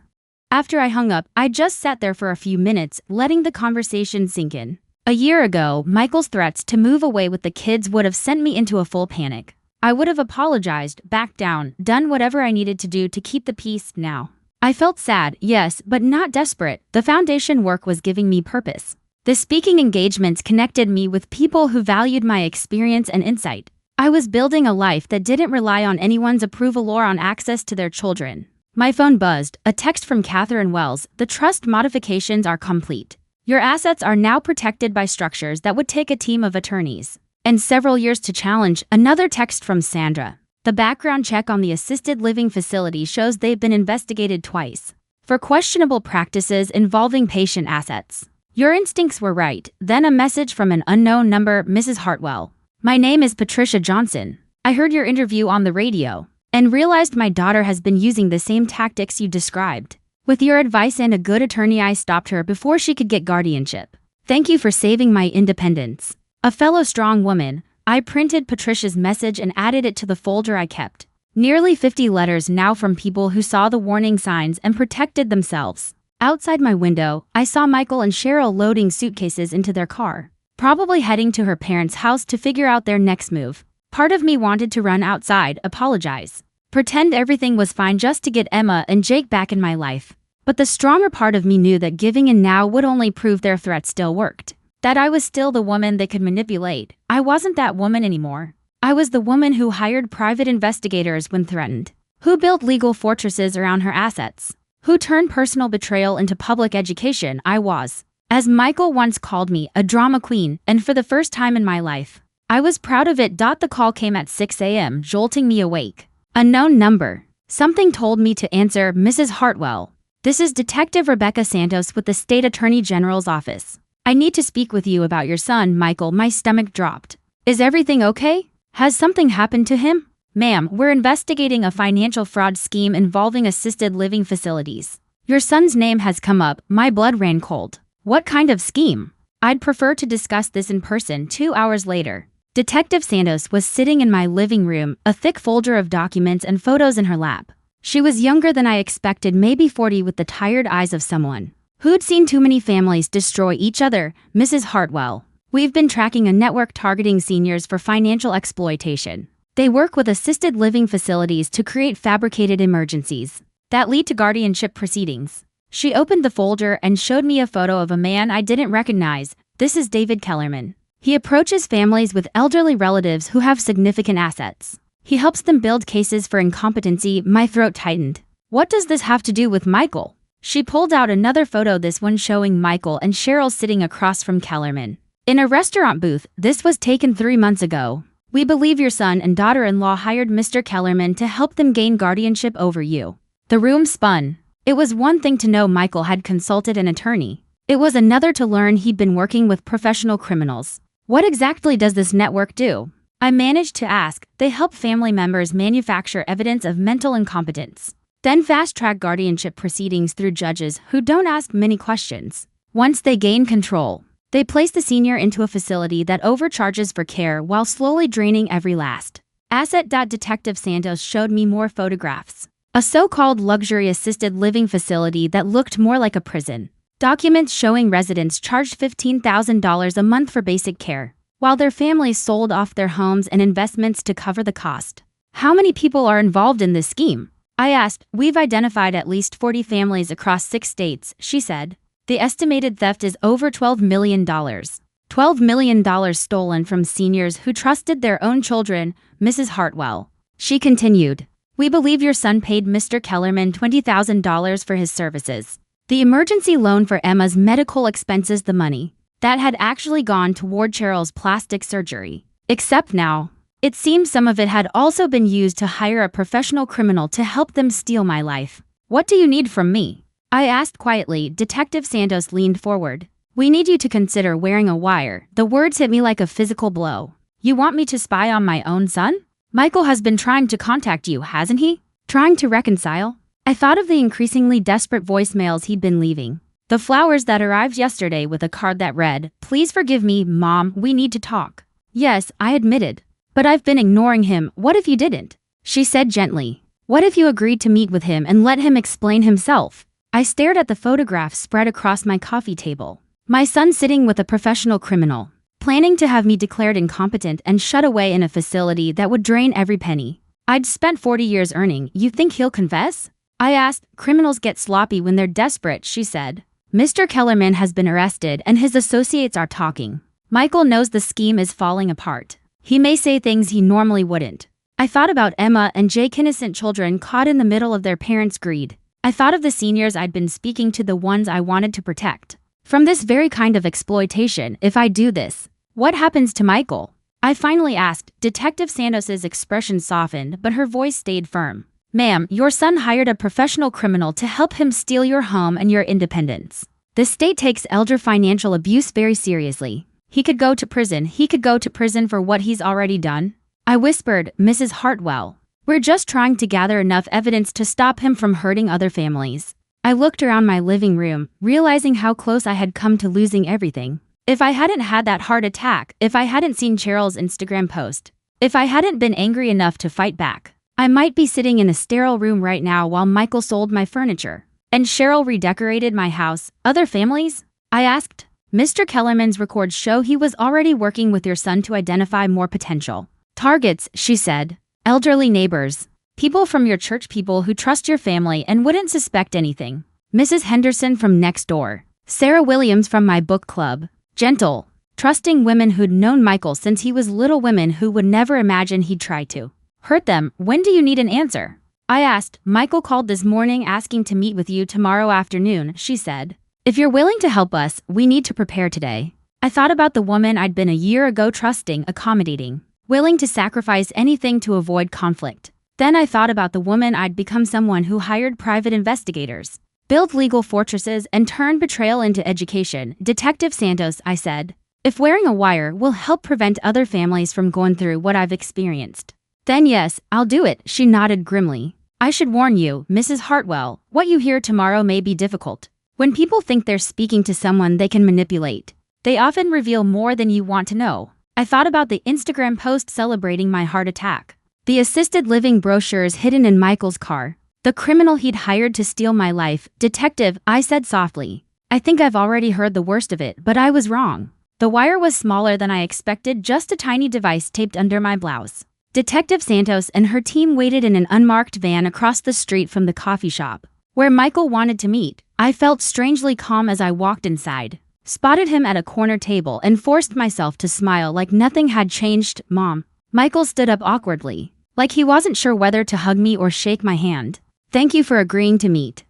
[SPEAKER 1] After I hung up, I just sat there for a few minutes, letting the conversation sink in. A year ago, Michael's threats to move away with the kids would have sent me into a full panic. I would have apologized, backed down, done whatever I needed to do to keep the peace now. I felt sad, yes, but not desperate. The foundation work was giving me purpose. The speaking engagements connected me with people who valued my experience and insight. I was building a life that didn't rely on anyone's approval or on access to their children. My phone buzzed, a text from Catherine Wells. The trust modifications are complete. Your assets are now protected by structures that would take a team of attorneys and several years to challenge. Another text from Sandra. The background check on the assisted living facility shows they've been investigated twice for questionable practices involving patient assets. Your instincts were right. Then a message from an unknown number. Mrs. Hartwell. My name is Patricia Johnson. I heard your interview on the radio and realized my daughter has been using the same tactics you described. With your advice and a good attorney, I stopped her before she could get guardianship. Thank you for saving my independence. A fellow strong woman. I printed Patricia's message and added it to the folder I kept. Nearly 50 letters now from people who saw the warning signs and protected themselves. Outside my window, I saw Michael and Cheryl loading suitcases into their car, probably heading to her parents' house to figure out their next move. Part of me wanted to run outside, apologize, pretend everything was fine just to get Emma and Jake back in my life. But the stronger part of me knew that giving in now would only prove their threats still worked. That I was still the woman they could manipulate. I wasn't that woman anymore. I was the woman who hired private investigators when threatened, who built legal fortresses around her assets, who turned personal betrayal into public education. I was, as Michael once called me, a drama queen, and for the first time in my life, I was proud of it. The call came at 6 a.m., jolting me awake. Unknown number. Something told me to answer. Mrs. Hartwell. This is Detective Rebecca Santos with the State Attorney General's office. I need to speak with you about your son, Michael. My stomach dropped. Is everything okay? Has something happened to him? Ma'am, we're investigating a financial fraud scheme involving assisted living facilities. Your son's name has come up. My blood ran cold. What kind of scheme? I'd prefer to discuss this in person. 2 hours later, Detective Santos was sitting in my living room, a thick folder of documents and photos in her lap. She was younger than I expected, maybe 40, with the tired eyes of someone who'd seen too many families destroy each other. Mrs. Hartwell. We've been tracking a network targeting seniors for financial exploitation. They work with assisted living facilities to create fabricated emergencies that lead to guardianship proceedings. She opened the folder and showed me a photo of a man I didn't recognize. This is David Kellerman. He approaches families with elderly relatives who have significant assets. He helps them build cases for incompetency. My throat tightened. What does this have to do with Michael? She pulled out another photo, this one showing Michael and Cheryl sitting across from Kellerman in a restaurant booth. This was taken 3 months ago. We believe your son and daughter-in-law hired Mr. Kellerman to help them gain guardianship over you. The room spun. It was one thing to know Michael had consulted an attorney. It was another to learn he'd been working with professional criminals. What exactly does this network do? I managed to ask. They help family members manufacture evidence of mental incompetence, then fast-track guardianship proceedings through judges who don't ask many questions. Once they gain control, they place the senior into a facility that overcharges for care while slowly draining every last asset. Detective Santos showed me more photographs. A so-called luxury assisted living facility that looked more like a prison. Documents showing residents charged $15,000 a month for basic care, while their families sold off their homes and investments to cover the cost. How many people are involved in this scheme? I asked. We've identified at least 40 families across 6 states, she said. The estimated theft is over $12 million. $12 million stolen from seniors who trusted their own children. Mrs. Hartwell. She continued. We believe your son paid Mr. Kellerman $20,000 for his services. The emergency loan for Emma's medical expenses, the money that had actually gone toward Cheryl's plastic surgery. Except now, it seems some of it had also been used to hire a professional criminal to help them steal my life. What do you need from me? I asked quietly. Detective Santos leaned forward. We need you to consider wearing a wire. The words hit me like a physical blow. You want me to spy on my own son? Michael has been trying to contact you, hasn't he? Trying to reconcile? I thought of the increasingly desperate voicemails he'd been leaving. The flowers that arrived yesterday with a card that read, "Please forgive me, Mom, we need to talk." Yes, I admitted. But I've been ignoring him. What if you didn't? She said gently. What if you agreed to meet with him and let him explain himself? I stared at the photograph spread across my coffee table. My son sitting with a professional criminal, planning to have me declared incompetent and shut away in a facility that would drain every penny I'd spent 40 years earning. You think he'll confess? I asked. Criminals get sloppy when they're desperate, she said. Mr. Kellerman has been arrested and his associates are talking. Michael knows the scheme is falling apart. He may say things he normally wouldn't. I thought about Emma and Jake, innocent children caught in the middle of their parents' greed. I thought of the seniors I'd been speaking to, the ones I wanted to protect from this very kind of exploitation. If I do this, what happens to Michael? I finally asked. Detective Santos's expression softened, but her voice stayed firm. Ma'am, your son hired a professional criminal to help him steal your home and your independence. The state takes elder financial abuse very seriously. He could go to prison. He could go to prison for what he's already done. I whispered, Mrs. Hartwell, we're just trying to gather enough evidence to stop him from hurting other families. I looked around my living room, realizing how close I had come to losing everything. If I hadn't had that heart attack, if I hadn't seen Cheryl's Instagram post, if I hadn't been angry enough to fight back, I might be sitting in a sterile room right now while Michael sold my furniture and Cheryl redecorated my house. Other families? I asked. Mr. Kellerman's records show he was already working with your son to identify more potential targets, she said. Elderly neighbors. People from your church, people who trust your family and wouldn't suspect anything. Mrs. Henderson from next door. Sarah Williams from my book club. Gentle, trusting women who'd known Michael since he was little, women who would never imagine he'd try to hurt them. When do you need an answer? I asked. Michael called this morning asking to meet with you tomorrow afternoon, she said. If you're willing to help us, we need to prepare today. I thought about the woman I'd been a year ago, trusting, accommodating, willing to sacrifice anything to avoid conflict. Then I thought about the woman I'd become, someone who hired private investigators, built legal fortresses, and turned betrayal into education. Detective Santos, I said, if wearing a wire will help prevent other families from going through what I've experienced, then yes, I'll do it, she nodded grimly. I should warn you, Mrs. Hartwell, what you hear tomorrow may be difficult. When people think they're speaking to someone they can manipulate, they often reveal more than you want to know. I thought about the Instagram post celebrating my heart attack, the assisted living brochures hidden in Michael's car, the criminal he'd hired to steal my life. Detective, I said softly, I think I've already heard the worst of it, but I was wrong. The wire was smaller than I expected, just a tiny device taped under my blouse. Detective Santos and her team waited in an unmarked van across the street from the coffee shop where Michael wanted to meet. I felt strangely calm as I walked inside, spotted him at a corner table, and forced myself to smile like nothing had changed. Mom. Michael stood up awkwardly, like he wasn't sure whether to hug me or shake my hand. Thank you for agreeing to meet.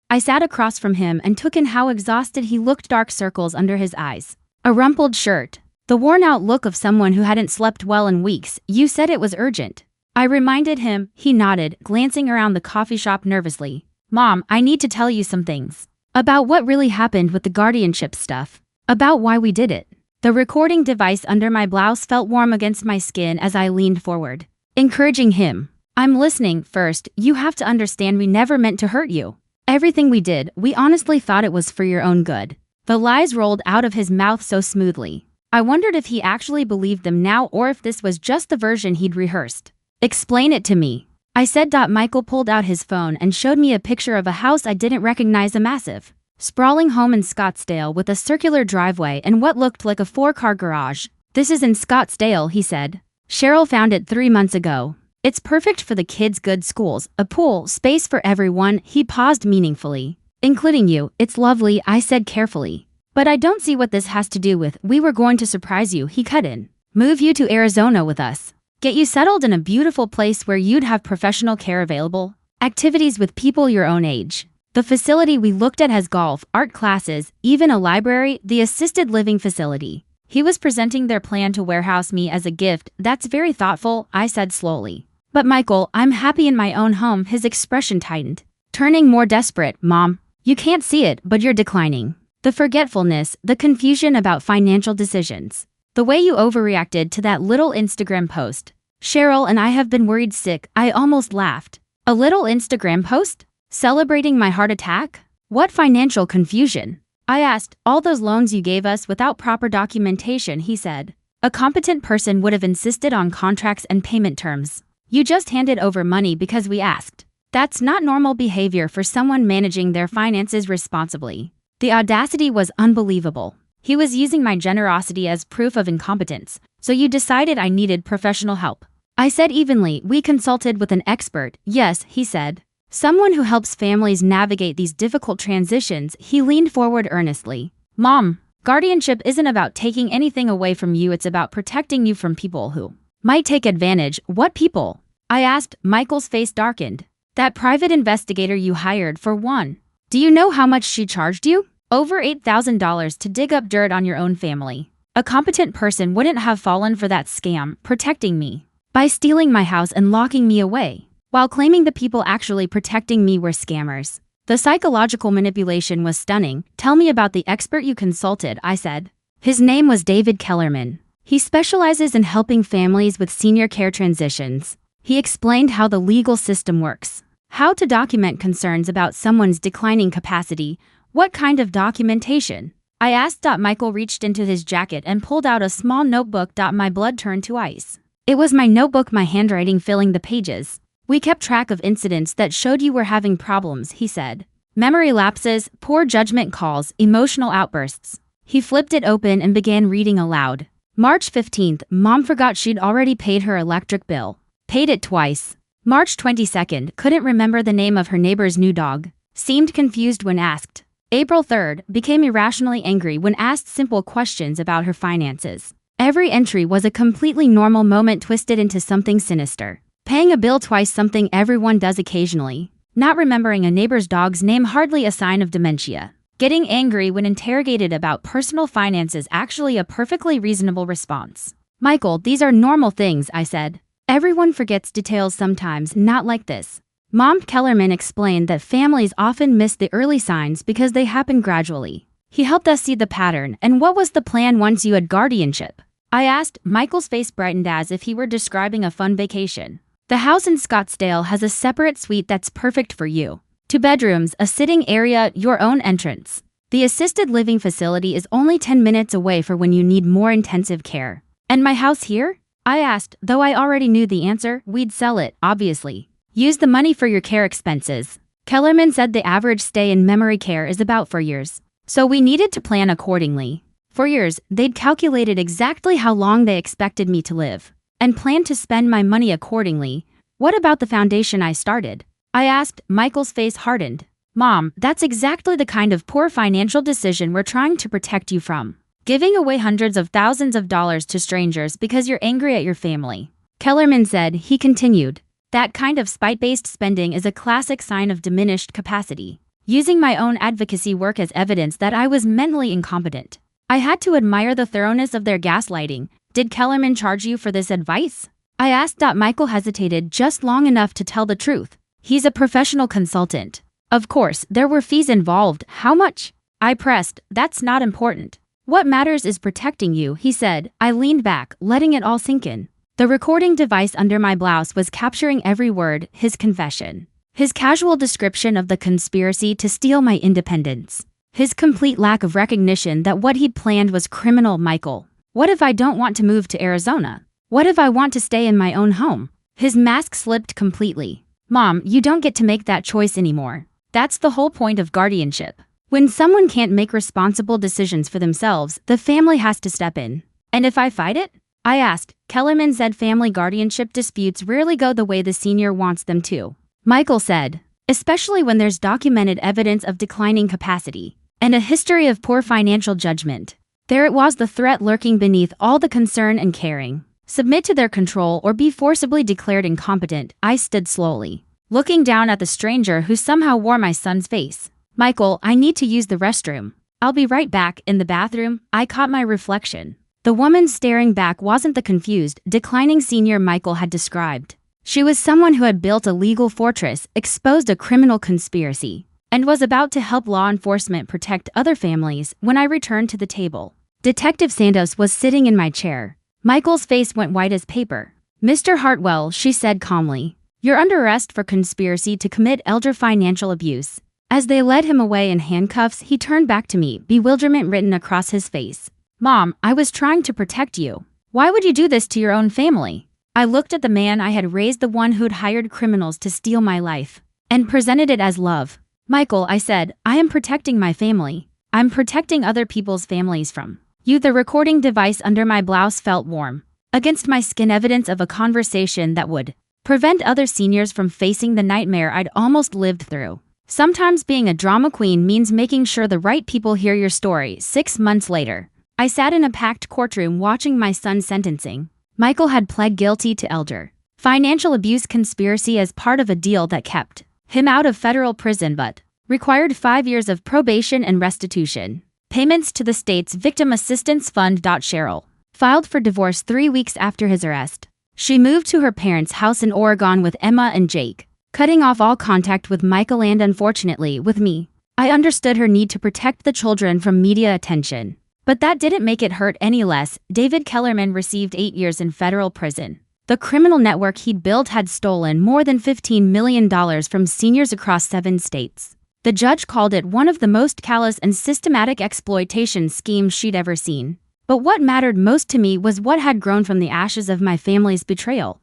[SPEAKER 1] I sat across from him and took in how exhausted he looked, dark circles under his eyes, a rumpled shirt, the worn-out look of someone who hadn't slept well in weeks. You said it was urgent. I reminded him. He nodded, glancing around the coffee shop nervously. Mom, I need to tell you some things. About what really happened with the guardianship stuff. About why we did it. The recording device under my blouse felt warm against my skin as I leaned forward, encouraging him. I'm listening. First, you have to understand we never meant to hurt you. Everything we did, we honestly thought it was for your own good. The lies rolled out of his mouth so smoothly. I wondered if he actually believed them now or if this was just the version he'd rehearsed. Explain it to me, I said. Michael pulled out his phone and showed me a picture of a house I didn't recognize, a massive, sprawling home in Scottsdale with a circular driveway and what looked like a 4-car garage. This is in Scottsdale, he said. Cheryl found it 3 months ago. It's perfect for the kids, good schools, a pool, space for everyone. He paused meaningfully. Including you. It's lovely, I said carefully. But I don't see what this has to do with. We were going to surprise you, he cut in. Move you to Arizona with us. Get you settled in a beautiful place where you'd have professional care available, activities with people your own age. The facility we looked at has golf, art classes, even a library, the assisted living facility. He was presenting their plan to warehouse me as a gift. That's very thoughtful, I said slowly. But Michael, I'm happy in my own home. His expression tightened, turning more desperate. Mom, you can't see it, but you're declining. The forgetfulness, the confusion about financial decisions, the way you overreacted to that little Instagram post. Cheryl and I have been worried sick. I almost laughed. A little Instagram post? Celebrating my heart attack? What financial confusion? I asked. All those loans you gave us without proper documentation, he said. A competent person would have insisted on contracts and payment terms. You just handed over money because we asked. That's not normal behavior for someone managing their finances responsibly. The audacity was unbelievable. He was using my generosity as proof of incompetence, so you decided I needed professional help. I said evenly. We consulted with an expert. Yes, he said. Someone who helps families navigate these difficult transitions. He leaned forward earnestly. Mom, guardianship isn't about taking anything away from you, it's about protecting you from people who might take advantage. What people? I asked. Michael's face darkened. That private investigator you hired, for one. Do you know how much she charged you? Over $8,000 to dig up dirt on your own family. A competent person wouldn't have fallen for that scam, protecting me by stealing my house and locking me away, while claiming the people actually protecting me were scammers. The psychological manipulation was stunning. Tell me about the expert you consulted, I said. His name was David Kellerman. He specializes in helping families with senior care transitions. He explained how the legal system works, how to document concerns about someone's declining capacity. What kind of documentation? I asked. Michael reached into his jacket and pulled out a small notebook. My blood turned to ice. It was my notebook, my handwriting filling the pages. We kept track of incidents that showed you were having problems, he said. Memory lapses, poor judgment calls, emotional outbursts. He flipped it open and began reading aloud. March 15th, Mom forgot she'd already paid her electric bill. Paid it twice. March 22nd, couldn't remember the name of her neighbor's new dog. Seemed confused when asked. April 3rd, became irrationally angry when asked simple questions about her finances. Every entry was a completely normal moment twisted into something sinister. Paying a bill twice, something everyone does occasionally. Not remembering a neighbor's dog's name, hardly a sign of dementia. Getting angry when interrogated about personal finances, actually a perfectly reasonable response. Michael, these are normal things, I said. Everyone forgets details sometimes, not like this. Mom. Kellerman explained that families often miss the early signs because they happen gradually. He helped us see the pattern. And what was the plan once you had guardianship? I asked. Michael's face brightened as if he were describing a fun vacation. The house in Scottsdale has a separate suite that's perfect for you. 2 bedrooms, a sitting area, your own entrance. The assisted living facility is only 10 minutes away for when you need more intensive care. And my house here? I asked, though I already knew the answer. We'd sell it, obviously. Use the money for your care expenses. Kellerman said the average stay in memory care is about 4 years. So we needed to plan accordingly. 4 years, they'd calculated exactly how long they expected me to live, and planned to spend my money accordingly. What about the foundation I started? I asked. Michael's face hardened. Mom, that's exactly the kind of poor financial decision we're trying to protect you from. Giving away hundreds of thousands of dollars to strangers because you're angry at your family. Kellerman said. He continued. That kind of spite-based spending is a classic sign of diminished capacity. Using my own advocacy work as evidence that I was mentally incompetent. I had to admire the thoroughness of their gaslighting. Did Kellerman charge you for this advice? I asked. Michael hesitated just long enough to tell the truth. He's a professional consultant. Of course, there were fees involved. How much? I pressed. That's not important. What matters is protecting you, he said. I leaned back, letting it all sink in. The recording device under my blouse was capturing every word. His confession. His casual description of the conspiracy to steal my independence. His complete lack of recognition that what he'd planned was criminal. Michael, what if I don't want to move to Arizona? What if I want to stay in my own home? His mask slipped completely. Mom, you don't get to make that choice anymore. That's the whole point of guardianship. When someone can't make responsible decisions for themselves, the family has to step in. And if I fight it? I asked. Kellerman said family guardianship disputes rarely go the way the senior wants them to. Michael said, especially when there's documented evidence of declining capacity and a history of poor financial judgment. There it was, the threat lurking beneath all the concern and caring. Submit to their control or be forcibly declared incompetent. I stood slowly, looking down at the stranger who somehow wore my son's face. Michael, I need to use the restroom. I'll be right back. In the bathroom, I caught my reflection. The woman staring back wasn't the confused, declining senior Michael had described. She was someone who had built a legal fortress, exposed a criminal conspiracy, and was about to help law enforcement protect other families. When I returned to the table, Detective Santos was sitting in my chair. Michael's face went white as paper. Mr. Hartwell, she said calmly, You're under arrest for conspiracy to commit elder financial abuse. As they led him away in handcuffs, he turned back to me, bewilderment written across his face. Mom, I was trying to protect you. Why would you do this to your own family? I looked at the man I had raised, the one who'd hired criminals to steal my life, and presented it as love. Michael, I said, I am protecting my family. I'm protecting other people's families from you. The recording device under my blouse felt warm against my skin, evidence of a conversation that would prevent other seniors from facing the nightmare I'd almost lived through. Sometimes being a drama queen means making sure the right people hear your story. 6 months later, I sat in a packed courtroom watching my son's sentencing. Michael had pled guilty to elder financial abuse conspiracy as part of a deal that kept him out of federal prison but required 5 years of probation and restitution payments to the state's Victim Assistance Fund. Cheryl filed for divorce 3 weeks after his arrest. She moved to her parents' house in Oregon with Emma and Jake, cutting off all contact with Michael and, unfortunately, with me. I understood her need to protect the children from media attention, but that didn't make it hurt any less. David Kellerman received 8 years in federal prison. The criminal network he'd built had stolen more than $15 million from seniors across 7 states. The judge called it one of the most callous and systematic exploitation schemes she'd ever seen. But what mattered most to me was what had grown from the ashes of my family's betrayal.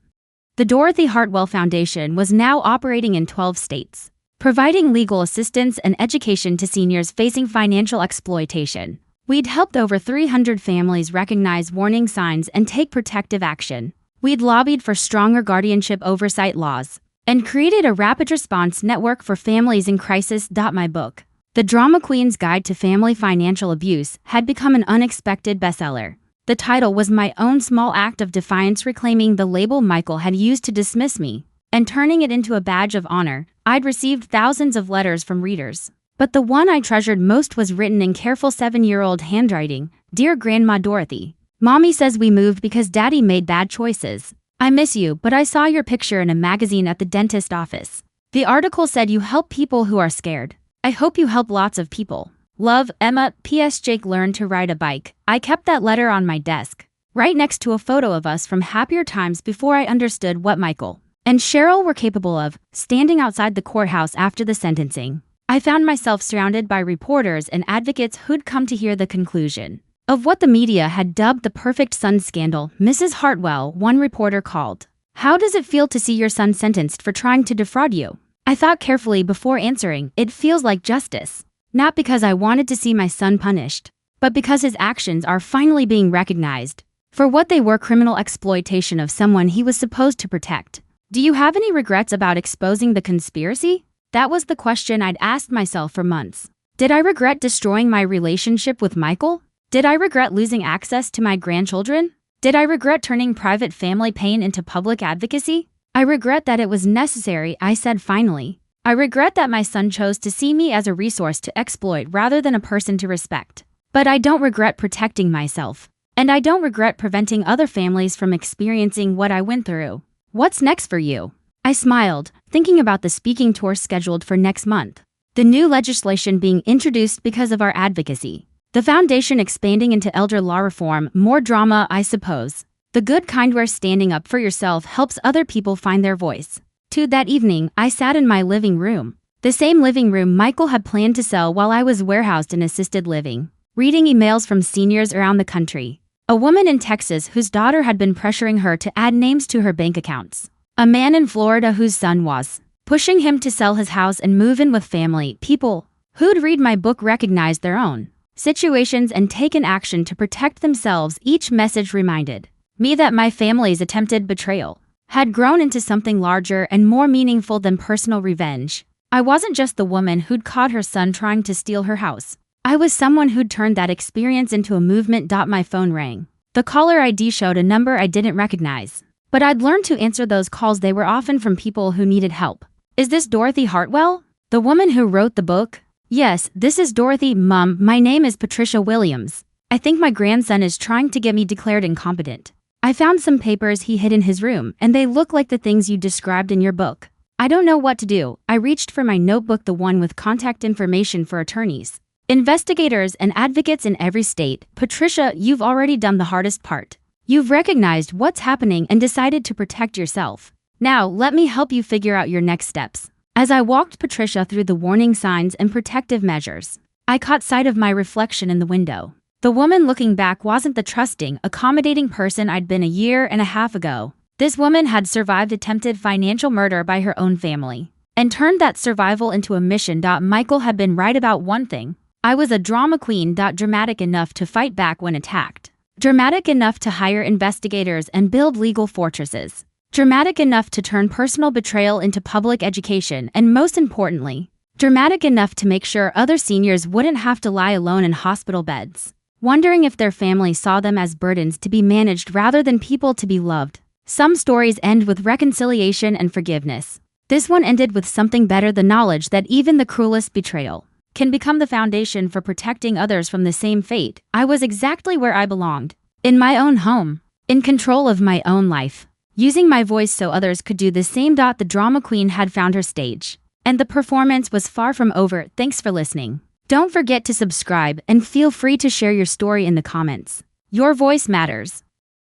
[SPEAKER 1] The Dorothy Hartwell Foundation was now operating in 12 states, providing legal assistance and education to seniors facing financial exploitation. We'd helped over 300 families recognize warning signs and take protective action. We'd lobbied for stronger guardianship oversight laws and created a rapid response network for families in crisis. My book, The Drama Queen's Guide to Family Financial Abuse, had become an unexpected bestseller. The title was my own small act of defiance, reclaiming the label Michael had used to dismiss me and turning it into a badge of honor. I'd received thousands of letters from readers, but the one I treasured most was written in careful 7-year-old handwriting. Dear Grandma Dorothy, Mommy says we moved because Daddy made bad choices. I miss you, but I saw your picture in a magazine at the dentist office. The article said you help people who are scared. I hope you help lots of people. Love, Emma. P.S. Jake learned to ride a bike. I kept that letter on my desk, right next to a photo of us from happier times before I understood what Michael and Cheryl were capable of. Standing outside the courthouse after the sentencing, I found myself surrounded by reporters and advocates who'd come to hear the conclusion of what the media had dubbed the perfect son scandal. Mrs. Hartwell, one reporter called. How does it feel to see your son sentenced for trying to defraud you? I thought carefully before answering. It feels like justice. Not because I wanted to see my son punished, but because his actions are finally being recognized for what they were: criminal exploitation of someone he was supposed to protect. Do you have any regrets about exposing the conspiracy? That was the question I'd asked myself for months. Did I regret destroying my relationship with Michael? Did I regret losing access to my grandchildren? Did I regret turning private family pain into public advocacy? I regret that it was necessary, I said finally. I regret that my son chose to see me as a resource to exploit rather than a person to respect. But I don't regret protecting myself. And I don't regret preventing other families from experiencing what I went through. What's next for you? I smiled, thinking about the speaking tour scheduled for next month. The new legislation being introduced because of our advocacy. The foundation expanding into elder law reform. More drama, I suppose. The good kind where standing up for yourself helps other people find their voice. That evening, I sat in my living room. The same living room Michael had planned to sell while I was warehoused in assisted living. Reading emails from seniors around the country. A woman in Texas whose daughter had been pressuring her to add names to her bank accounts. A man in Florida whose son was pushing him to sell his house and move in with family. People who'd read my book recognized their own situations and taken action to protect themselves. Each message reminded me that my family's attempted betrayal had grown into something larger and more meaningful than personal revenge. I wasn't just the woman who'd caught her son trying to steal her house. I was someone who'd turned that experience into a movement. My phone rang. The caller ID showed a number I didn't recognize, but I'd learned to answer those calls. They were often from people who needed help. Is this Dorothy Hartwell? The woman who wrote the book? Yes, this is Dorothy. Mom, my name is Patricia Williams. I think my grandson is trying to get me declared incompetent. I found some papers he hid in his room, and they look like the things you described in your book. I don't know what to do. I reached for my notebook, the one with contact information for attorneys, investigators, and advocates in every state. Patricia, you've already done the hardest part. You've recognized what's happening and decided to protect yourself. Now, let me help you figure out your next steps. As I walked Patricia through the warning signs and protective measures, I caught sight of my reflection in the window. The woman looking back wasn't the trusting, accommodating person I'd been a year and a half ago. This woman had survived attempted financial murder by her own family and turned that survival into a mission. Michael had been right about one thing. I was a drama queen. Dramatic enough to fight back when attacked. Dramatic enough to hire investigators and build legal fortresses. Dramatic enough to turn personal betrayal into public education, and most importantly, dramatic enough to make sure other seniors wouldn't have to lie alone in hospital beds, wondering if their families saw them as burdens to be managed rather than people to be loved. Some stories end with reconciliation and forgiveness. This one ended with something better: the knowledge that even the cruelest betrayal can become the foundation for protecting others from the same fate. I was exactly where I belonged, in my own home, in control of my own life, using my voice so others could do the same. The drama queen had found her stage, and the performance was far from over. Thanks for listening. Don't forget to subscribe and feel free to share your story in the comments. Your voice matters.